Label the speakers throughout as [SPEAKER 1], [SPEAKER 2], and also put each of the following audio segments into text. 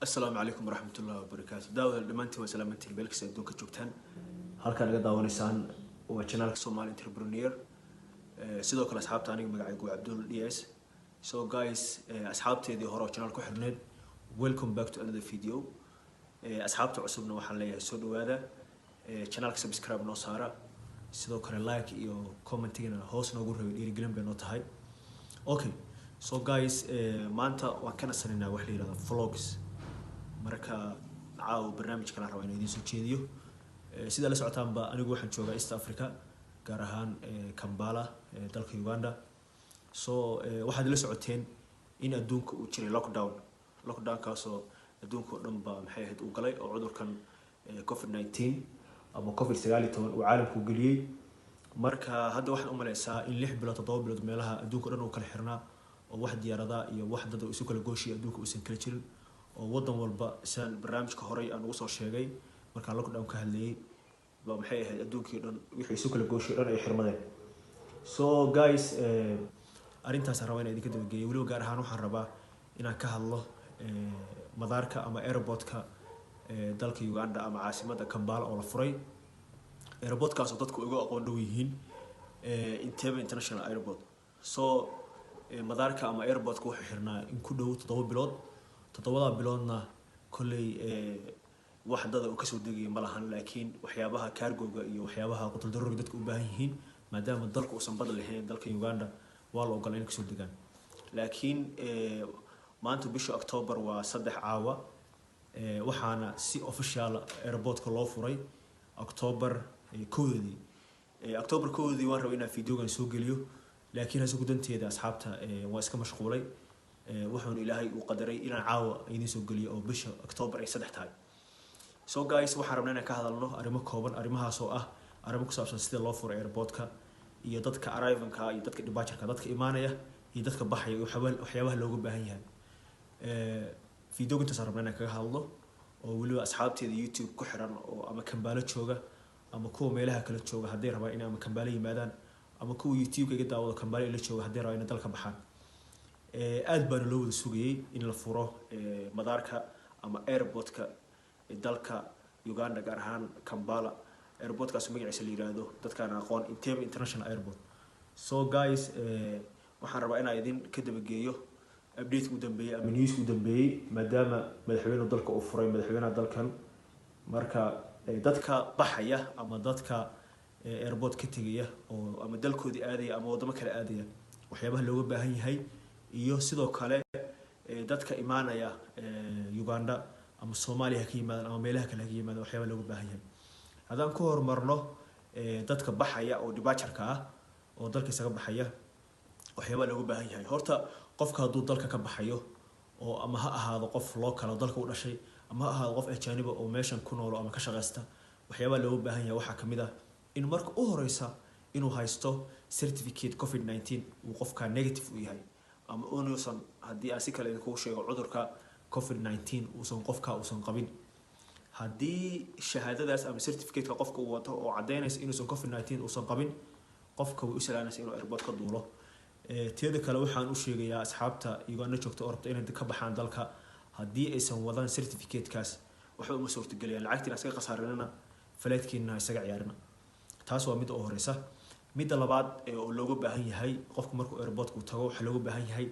[SPEAKER 1] السلام عليكم ورحمة الله وبركاته. داود دمانتي وسلامتي بالك سيدون كجوكتان. هالكان لقى داونيسان وشانالك سومالي انتربرونير. سيدو كل أصحابتي أنا مقعد عبدول دياس. So guys أصحابتي دي هورو شانال كحرنت. Welcome back to another video. أصحابتي عصبنا وحلية سودو هذا. شانالك سبسكرايب نوصارا. سيدو كل لايك إيو كومنتين هوس نقول ربي جلم بنوت هاي. Okay. So guys مانتا وكان سننا وحلي هذا vlogs. marka caaw barnaamijkan aan rabo inaan idin soo jeediyo sida la socotaanba anigu waxaan joogaa East Africa gaar ahaan Kampala dalka Uganda waxaad la socoteen in adduunka uu jiray lockdown kaasoo adduunka oo dhan ba maxay ahayd uu galay oo cudurkan COVID-19 ama COVID-19 uu caalamku galiyay marka hadda waxaan u maleysaa in 6 bilood 7 bilood meelaha adduunka dhan uu kala xirnaa oo wax diyaarada iyo wax dad isu kala gooshay adduunka uu san kala jirin oo wadan walba saan barnaamijka horay aan ugu soo sheegay marka lockdown ka hadlayay ba maxay ahayd adduunkii dhan wixii isu kala gooshay dhan ay xirmadeen so guys arintaas rabaa inaan idinka dabageeyo waliba gaar ahaan waxaan rabaa inaan ka hadlo madaarka ama airportka dalka Uganda ama caasimadda Kampala oo la furay airportkaas oo dadku ugu aqoon dhow yihiin Entebbe International Airport so madaarka ama airportka wuxuu xirnaa in ku dhow 7 bilood todobada biloodna kulay wax dad oo ka soo degay malahan laakiin waxyaabaha cargo-ga iyo waxyaabaha qutl darooga dadku u baahan yihiin maadaama dalku uu san badal lahayn dalka Uganda waa la ogolay in ka soo degaan laakiin maanta bisha October waa 3 caawa waxaana si official airportka loo furay October 1 October 1 waan rabaa inaan videogan soo geliyo laakiin hase gudanteeda asxaabta waa iska mashquulay waxaan ilaahay uu qadaray inaan caawa idin soo galiyo oo bisha October ay 3 tahay so guys waxaan rabnaa inaan ka hadalno arrimo kooban arrimahaas oo ah arrimo ku saabsan sida loo furo airportka iyo dadka arrival-ka iyo dadka departure-ka dadka imaanaya iyo dadka baxaya waxyaabaha looga baahan yahay video-gintaas rabnaa inaan kaga hadlo oo waliba asxaabteeda YouTube ku xiran oo ama Kampala jooga ama kuwa meelaha kala jooga haddii rabaa in ama Kampala yimaadaan ama kuwa YouTube-ka iga daawado Kampala ila jooga haddii rabaa in dalka baxaan aad baan loo wada sugayay in la furo madaarka ama airportka dalka Uganda gaar ahaan Kampala airportkaas magaciisa la yiraahdo dadkaan aqoon Entebbe International Airport so guys waxaan rabaa inaan idin ka dabageeyo update u dambeeyay ama news u dambeeyay maadaama madaxweynaha dalka uu furay madaxweynaha dalkan marka dadka baxaya ama dadka airport ka tagaya oo ama dalkoodii aadaya ama wadamo kale aadaya waxyaabaha looga baahan yahay iyo sidoo kale dadka imaanaya Uganda ama Soomaaliya ka yimaadaan ama meelaha kale ka yimaadaan waxyaabo looga baahan yahay hadaan ku hormarno dadka baxaya oo departure-ka ah oo dalka isaga baxaya waxyaabo looga baahan yahay horta qofka haduu dalka ka baxayo oo ama ha ahaado qof local dalka u dhashay ama ha ahaado qof ajnabi oo meeshan ku nool ama ka shaqeysta waxyaabo looga baahan yahay waxa kamid ah in marka u horeysa inuu haysto certificate COVID-19 uu qofka negative u yahay ama unuusan haddii aan si kale idinku sheego cudurka COVID-19 uusan qofka uusan qabin haddii shahaadadaas ama certificate-ka qofka uu wato oo cadeynaysa inuusan COVID-19 uusan qabin qofka way u salaanaysa inuu airport ka duulo teeda kale waxaan u sheegayaa asxaabta Uganda joogta oo rabta inay ka baxaan dalka haddii aysan wadan certificate-kaas waxa uu suurtageliyay lacagtina iska qasaarinana flight-kiina isaga ciyaarina taas waa mid oo horeysa midda labaad oo looga baahan yahay qofku markuu airport ku tago waxa looga baahan yahay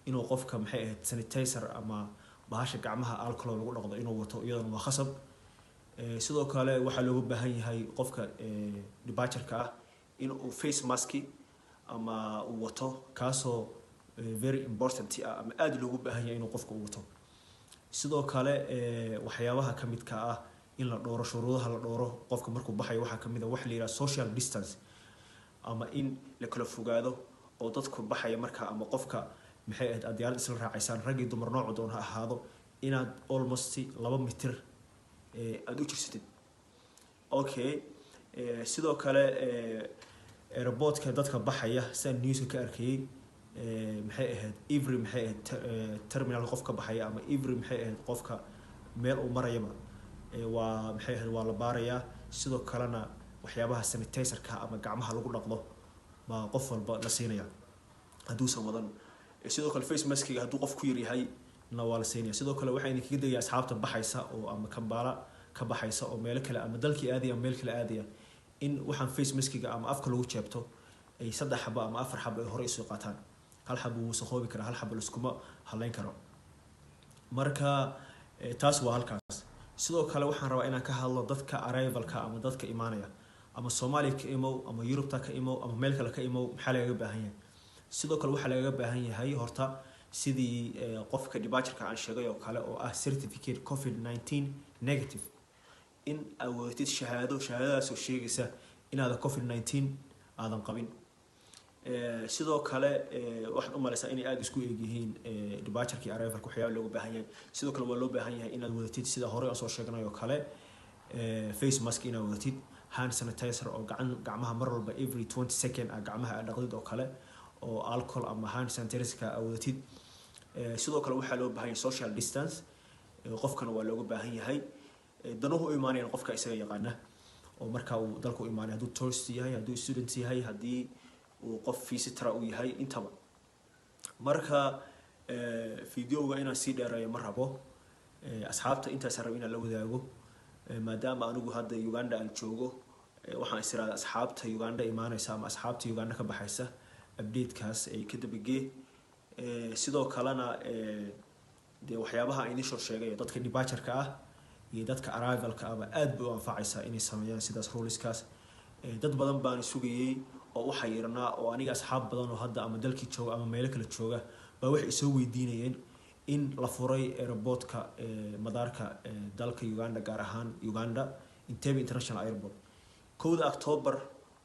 [SPEAKER 1] inuu qofka maxay ahayd sanitizer ama bahasha gacmaha alcohol lagu dhaqdo inuu wato iyadana waa khasab sidoo kale waxa looga baahan yahay qofka departure-ka ah inuu face mask ama uu wato kaasoo very important ama aad loogu baahan yahay inuu qofku wato sidoo kale waxyaabaha kamidka ah in la dhooro shuruudaha la dhooro qofka markuu baxayo waxa kamid ah wax la yiraahdo social distance ama in la kala fogaado oo dadku baxaya marka ama qofka maxay ahayd adiyaal isla raacaysaan rag iyo dumar nooc doon ha ahaado inaad almost 2 mitir aad u jirsatid okay sidoo kale airportka dadka baxaya san news ka arkay maxay ahayd every maxay ahayd terminal qofka baxaya ama every maxay ahayd qofka meel uu marayaba waa maxay ahayd waa la baarayaa sidoo kalena waxyaabaha sanitizer-ka ama gacmaha lagu dhaqdo baa qof walba la siinaya hadduusan wadan sidoo kale face mask-ga hadduu qof ku yar yahay na waa la siinaya sidoo kale waxaa idinkaga degaya asxaabta baxaysa oo ama Kampala ka baxaysa oo meel kale ama dalkii aadaya ama meel kale aadaya in waxaan face mask-ga ama afka lagu jeebto ay 3 xabo ama 4 xabo ay hore isu qaataan hal xabo wuu soo kara hal xabo iskuma haleyn karo marka taas waa halkaas sidoo kale waxaan rabaa inaan ka hadlo dadka arrival-ka ama dadka imaanaya ama Soomaaliya ka imow ama Yurubta ka imow ama meel kale ka imow maxaa laga baahan yahay sidoo kale waxa laga baahan yahay horta sidii qofka departure-ka aan sheegay oo kale oo ah certificate COVID-19 negative in awoodid shahaadadaas oo sheegaysa inaad COVID-19 aadan qabin sidoo kale waxaan u maleysaa inay aad isku eegyihiin departure-kii arrival-ka waxyaabo looga baahan yahay sidoo kale waa loo baahan yahay inaad wadatid sida hore aan soo sheegnay oo kale face mask inaad wadatid hand sanitizer oo gacmaha mar walba every 20 second gacmaha aad dhaqdid oo kale oo alcohol ama hand sanitizer-ka aad wadatid sidoo kale waxaa loo baahan yahay social distance qofkana waa looga baahan yahay danuhu u imaanayaan qofka isaga yaqaana oo marka uu dalku imaanay hadduu tourist yahay hadduu student yahay haddii uu qof visitor u yahay intaba marka videoga inaan sii dheereeyo ma rabo asxaabta intaas rabo inaan la wadaago maadaama anigu hadda Uganda aan joogo waxaan isiraada asxaabta Uganda imaanaysa ama asxaabta Uganda ka baxaysa update-kaas ay ka dabagee sidoo kalena waxyaabaha ay soo sheegay dadka departure-ka ah iyo dadka arrival-ka ah aad bay u anfacaysaa inay sameeyaan sidaas ruleskaas dad badan baan sugayay oo waxa yarnaa oo aniga asxaab badan oo hadda ama dalkii jooga ama meel kale jooga baa waxay soo weydiinayeen in la furay airport-ka madaarka dalka Uganda gaar ahaan Uganda Entebbe International Airport 1 October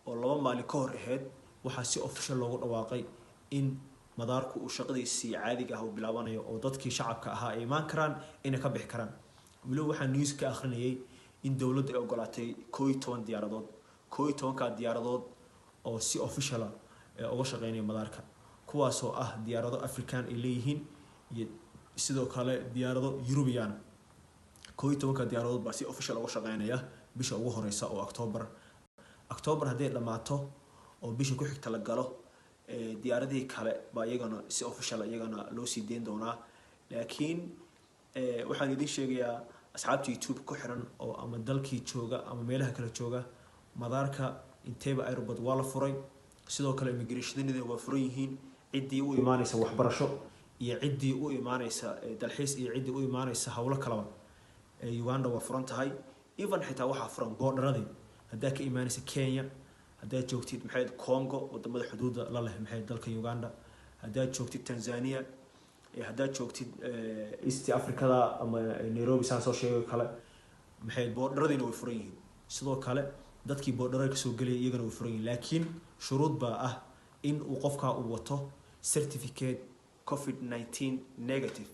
[SPEAKER 1] oo 2 maalin ka hor ahayd waxa si official loogu dhawaaqay in madaarku uu shaqadiisii caadiga ah u bilaabanayo oo dadkii shacabka ahaa ay imaan karaan inay ka bixi karaan waliba waxaa news ka akhrinayay in dawladda ay ogolaatay 11 diyaaradood 11 diyaaradood oo si official ah uga shaqeynaya madaarka kuwaas oo ah diyaarado African ay leeyihiin iyo sidoo kale diyaarado European 11 diyaaradood baa si official uga shaqeynaya bisha ugu horeysa oo October haddii dhamaato oo bisha ku xigta la galo diyaaradii kale baa iyagana si official iyagana loo sii deyn doonaa laakiin waxaan idin sheegayaa asxaabta YouTube ku xiran oo ama dalkii jooga ama meelaha kale jooga madaarka Entebbe Airport waa la furay sidoo kale immigration-nida waa furan yihiin cidii u imaanaysa waxbarasho iyo cidii u imaanaysa dalxiis iyo cidii u imaanaysa hawlo kala Uganda waa furan tahay even xitaa waxa furan borderadii hadaa ka imaanaysa Kenya hadaa joogtid maxay Congo wadamada xuduuda la leh maxay dalka Uganda hadaa joogtid Tanzania hadaa joogtid East Africa ama Nairobi soo sheegay kale maxay borderadina way furan yihiin sidoo kale dadkii borderada ka soo galay iyagana way furan yihiin laakiin shuruud baa ah in uu qofka uu wato certificate COVID-19 negative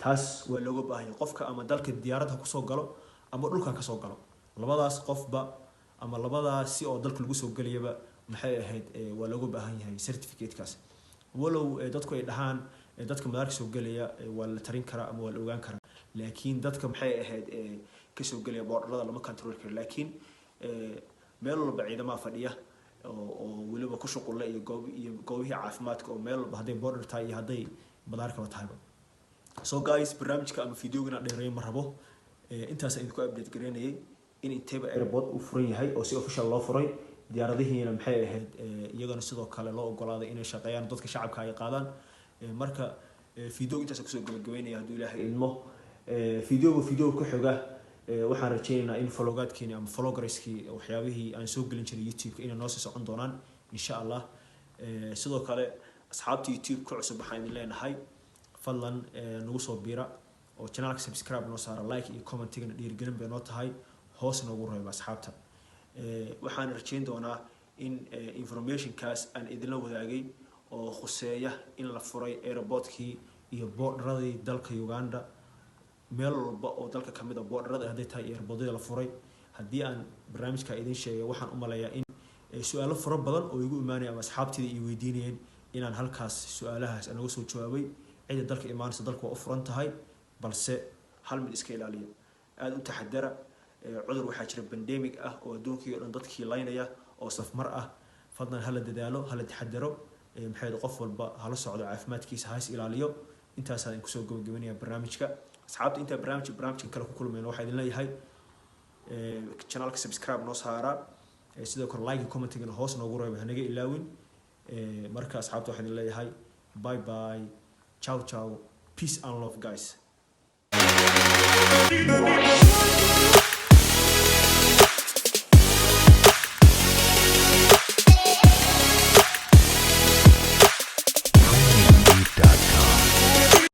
[SPEAKER 1] taas waa looga baahan yahay qofka ama dalka diyaaradda ku soo galo ama dhulka ka soo galo labadaas qofba ama labadaas si oo dalka lagu soo galiyaba maxay ahayd waa looga baahan yahay certificate-kaas walow dadku ay dhahaan dadka madaarka soo galaya waa la tarin karaa ama waa la ogaan karaa laakiin dadka maxay ahayd ka soo galaya borderada lama control karo laakiin meel walba ciidamada fadhiya oo waliba ku shaqo iyo goobihii caafimaadka oo meel walba haday border tahay iyo haday madaarka tahay so guys barnaamijka ama videoga dheereey ma rabo intaas ay ku update gareynayay in Entebbe Airport uu furan yahay oo si official loo furay diyaaradihiina maxay ahayd iyagana sidoo kale loo ogolaaday inay shaqeeyaan dadka shacabka ay qaadaan marka video intaas ku soo gabagabeynaya haduu Ilaahay ilmo video ku xiga waxaan rajaynaynaa in follow-gaadkeena ama follow-garayskii waxyaabihii aan soo gelin jiray YouTube-ka inay noo sii socon doonaan insha Allah sidoo kale asxaabta YouTube ku cusub waxaan idin leenahay fadlan nagu soo biira oo channelka subscribe noo saara like iyo comment-igana dhiirigelin bay noo tahay hoos noogu reeba asxaabta waxaan rajayn doonaa in information-kaas aan idinla wadaagay oo khuseeya in la furay airport-kii iyo borderadii dalka Uganda meel walba oo dalka kamid ah borderada haday tahay airport-da la furay hadii aan barnaamijka idin sheegay waxaan u maleeyaa in su'aalo fara badan oo igu imaanay ama asxaabtida i weydiinayeen inaan halkaas su'aalahaas anagu soo jawaabay cid dalka imaanaysa dalka waa u furan tahay balse hal mid iska ilaaliya aad u taxadara cudur waxaa jira pandemic ah oo adduunkii oo dhan dadkii laynaya oo safmar ah fadlan hala dadaalo hala taxadaro maxay qof walba hala socdo caafimaadkiisa ha is ilaaliyo intaasaan kusoo gabagabeynaya barnaamijka asxaabta inta barnaamijka kale ku kulmayna waxaa idin leeyahay channelka subscribe noo saara sidoo kale like commentingna hoos noogu reeba hanaga ilaawin marka asxaabta waxaan idin leeyahay bye bye ciao ciao peace and love guys